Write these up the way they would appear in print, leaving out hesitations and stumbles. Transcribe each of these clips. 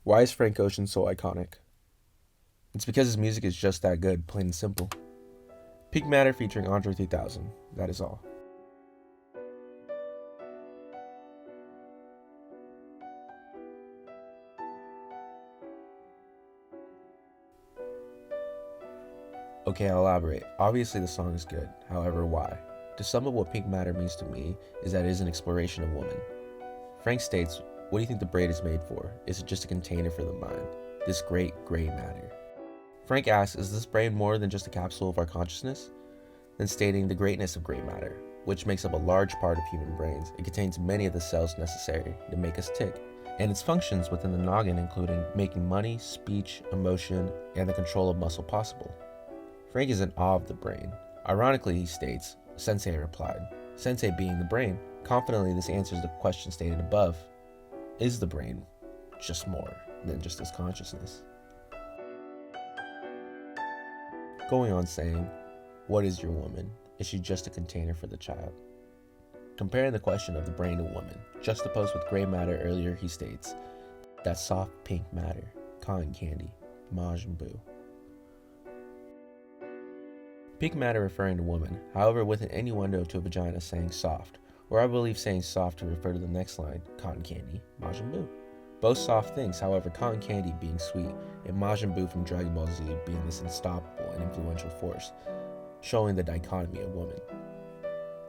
Why is Frank Ocean so iconic? It's because his music is just that good, plain and simple. Pink Matter featuring Andre 3000, that is all. Okay, I'll elaborate. Obviously the song is good, however why? To sum up what Pink Matter means to me is that it is an exploration of woman. Frank states, what do you think the braid is made for? Is it just a container for the mind? This great gray matter. Frank asks, is this brain more than just a capsule of our consciousness? Then stating the greatness of gray matter, which makes up a large part of human brains. It contains many of the cells necessary to make us tick, and its functions within the noggin including making money, speech, emotion, and the control of muscle possible. Frank is in awe of the brain. Ironically, he states, Sensei replied. Sensei being the brain. Confidently, this answers the question stated above. Is the brain just more than just this consciousness? Going on saying, what is your woman? Is she just a container for the child? Comparing the question of the brain to woman, juxtaposed with gray matter earlier, he states, that soft pink matter, cotton candy, Majin Buu. Pink matter referring to woman, however with an innuendo to a vagina saying soft, or I believe saying soft to refer to the next line, cotton candy, Majin Buu. Both soft things, however cotton candy being sweet, and Majin Buu from Dragon Ball Z being this unstoppable and influential force, showing the dichotomy of woman.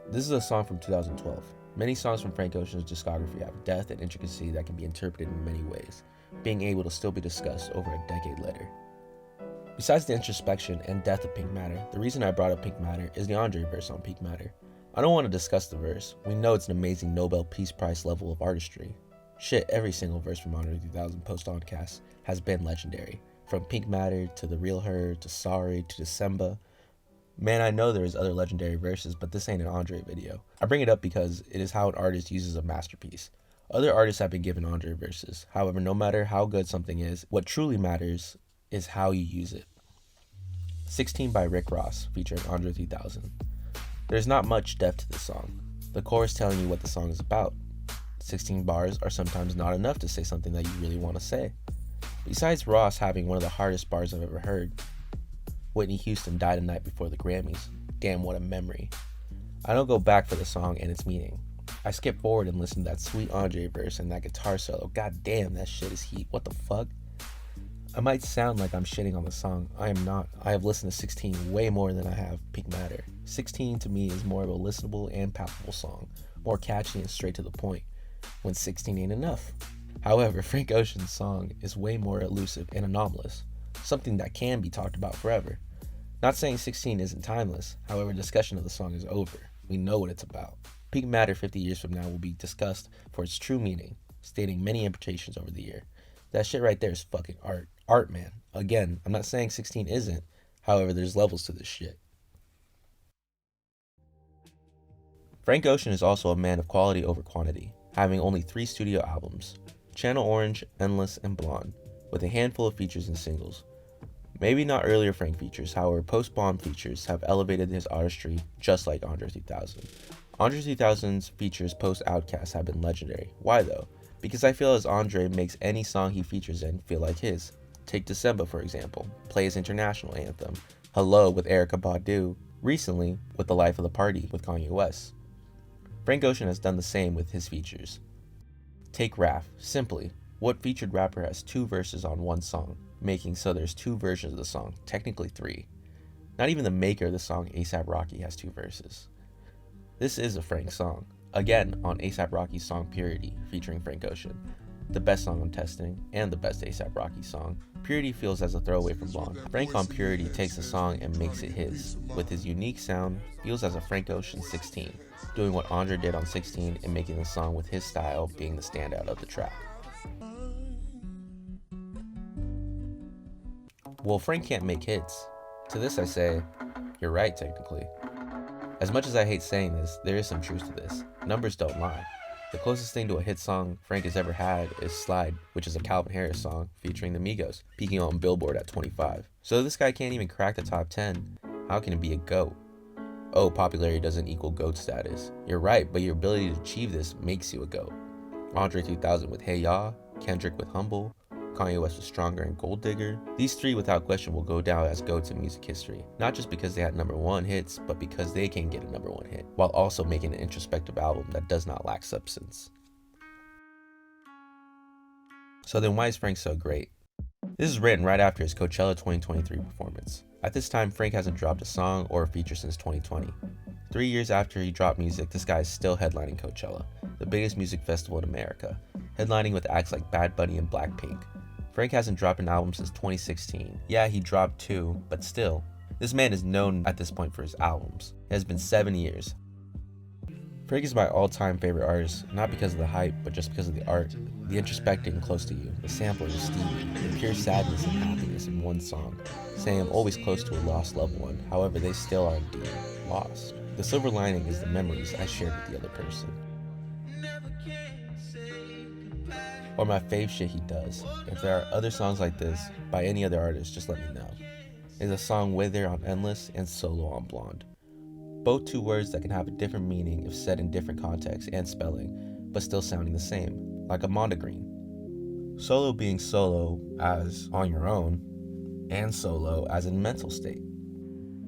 This is a song from 2012. Many songs from Frank Ocean's discography have depth and intricacy that can be interpreted in many ways, being able to still be discussed over a decade later. Besides the introspection and depth of Pink Matter, the reason I brought up Pink Matter is the Andre verse on Pink Matter. I don't want to discuss the verse. We know it's an amazing Nobel Peace Prize level of artistry. Shit, every single verse from Andre 3000 post-Oncast has been legendary. From Pink Matter to The Real Her to Sorry to December. Man, I know there is other legendary verses, but this ain't an Andre video. I bring it up because it is how an artist uses a masterpiece. Other artists have been given Andre verses. However, no matter how good something is, what truly matters is how you use it. 16 by Rick Ross, featuring Andre 3000. There's not much depth to this song. The chorus telling you what the song is about. 16 bars are sometimes not enough to say something that you really want to say. Besides Ross having one of the hardest bars I've ever heard, Whitney Houston died a night before the Grammys. Damn, what a memory. I don't go back for the song and its meaning. I skip forward and listen to that sweet Andre verse and that guitar solo. God damn, that shit is heat. What the fuck? I might sound like I'm shitting on the song. I am not. I have listened to 16 way more than I have Pink Matter. 16 to me is more of a listenable and palpable song, more catchy and straight to the point, when 16 ain't enough. However, Frank Ocean's song is way more elusive and anomalous, something that can be talked about forever. Not saying 16 isn't timeless, however, discussion of the song is over. We know what it's about. Pink Matter 50 years from now will be discussed for its true meaning, stating many interpretations over the year. That shit right there is fucking art. Art, man. Again, I'm not saying 16 isn't. However, there's levels to this shit. Frank Ocean is also a man of quality over quantity, having only 3 studio albums, Channel Orange, Endless, and Blonde, with a handful of features and singles. Maybe not earlier Frank features, however post-Blonde features have elevated his artistry just like Andre 3000. Andre 3000's features post-Outkast have been legendary. Why though? Because I feel as Andre makes any song he features in feel like his. Take December for example, play his international anthem, Hello with Erykah Badu, recently with The Life of the Party with Kanye West. Frank Ocean has done the same with his features. Take Raph, simply, what featured rapper has 2 verses on one song, making so there's 2 versions of the song, technically 3. Not even the maker of the song A$AP Rocky has 2 verses. This is a Frank song, again on A$AP Rocky's song Purity featuring Frank Ocean, the best song on Testing, and the best A$AP Rocky song. Purity feels as a throwaway from Blonde. Frank on Purity takes the song and makes it his. With his unique sound, feels as a Frank Ocean 16, doing what Andre did on 16 and making the song with his style being the standout of the track. Well, Frank can't make hits. To this I say, you're right technically. As much as I hate saying this, there is some truth to this. Numbers don't lie. The closest thing to a hit song Frank has ever had is Slide, which is a Calvin Harris song featuring the Migos, peaking on Billboard at 25. So this guy can't even crack the top 10. How can it be a GOAT? Oh, popularity doesn't equal GOAT status. You're right, but your ability to achieve this makes you a GOAT. Andre 3000 with Hey Ya, Kendrick with Humble, Kanye West was Stronger and Gold Digger. These three without question will go down as GOATs in music history, not just because they had #1 hits, but because they can get a #1 hit, while also making an introspective album that does not lack substance. So then why is Frank so great? This is written right after his Coachella 2023 performance. At this time, Frank hasn't dropped a song or a feature since 2020. 3 years after he dropped music, this guy is still headlining Coachella, the biggest music festival in America, headlining with acts like Bad Bunny and Blackpink. Frank hasn't dropped an album since 2016. Yeah, he dropped 2, but still. This man is known at this point for his albums. It has been 7 years. Frank is my all-time favorite artist, not because of the hype, but just because of the art, the introspecting close to you, the sampling of Stevie, the pure sadness and happiness in one song, saying I'm always close to a lost loved one, however they still are indeed lost. The silver lining is the memories I shared with the other person. Or my fave shit he does. If there are other songs like this by any other artist, just let me know. Is a song Wither on Endless and Solo on Blonde. Both 2 words that can have a different meaning if said in different contexts and spelling, but still sounding the same, like a Mondegreen. Solo being solo as on your own, and solo as in mental state.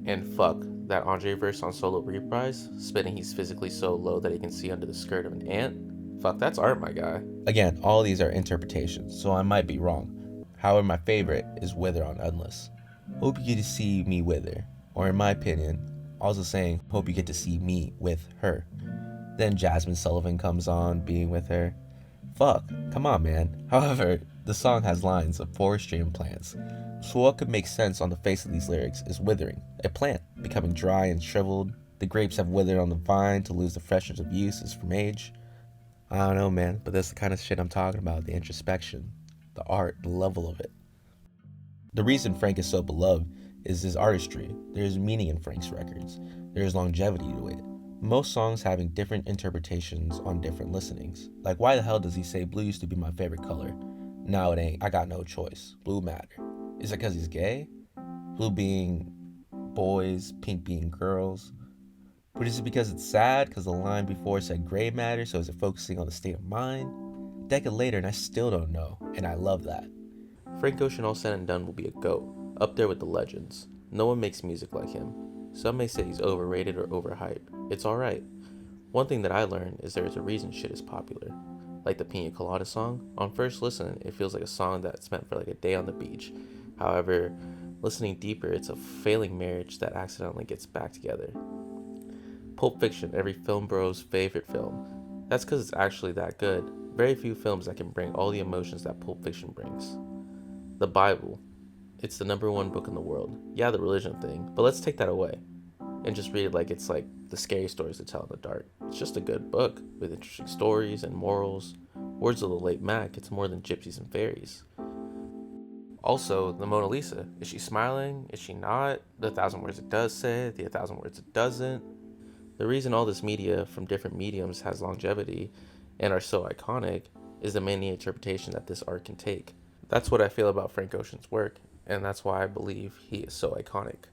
And fuck, that Andre verse on Solo Reprise, spitting he's physically so low that he can see under the skirt of an ant. Fuck, that's art, my guy. Again, all these are interpretations, so I might be wrong. However, my favorite is Wither on Endless. Hope you get to see me wither, or in my opinion, also saying, hope you get to see me with her. Then Jasmine Sullivan comes on, being with her. Fuck, come on, man. However, the song has lines of forestry and plants. So what could make sense on the face of these lyrics is withering, a plant, becoming dry and shriveled. The grapes have withered on the vine to lose the freshness of use as from age. I don't know, man, but that's the kind of shit I'm talking about, the introspection, the art, the level of it. The reason Frank is so beloved is his artistry. There's meaning in Frank's records. There's longevity to it. Most songs having different interpretations on different listenings. Like, why the hell does he say blue used to be my favorite color? Now it ain't. I got no choice. Blue matter. Is it because he's gay? Blue being boys, pink being girls? But is it because it's sad? Because the line before said gray matter, so is it focusing on the state of mind? A decade later and I still don't know, and I love that. Frank Ocean, all said and done, will be a GOAT, up there with the legends. No one makes music like him. Some may say he's overrated or overhyped. It's alright. One thing that I learned is there is a reason shit is popular. Like the Pina Colada song, on first listen, it feels like a song that's meant for like a day on the beach. However, listening deeper, it's a failing marriage that accidentally gets back together. Pulp Fiction, every film bro's favorite film. That's because it's actually that good. Very few films that can bring all the emotions that Pulp Fiction brings. The Bible. It's the #1 book in the world. Yeah, the religion thing, but let's take that away and just read it like it's like the scary stories to tell in the dark. It's just a good book with interesting stories and morals. Words of the late Mac, it's more than gypsies and fairies. Also, the Mona Lisa. Is she smiling? Is she not? The 1,000 words it does say, the 1,000 words it doesn't. The reason all this media from different mediums has longevity and are so iconic is the many interpretation that this art can take. That's what I feel about Frank Ocean's work, and that's why I believe he is so iconic.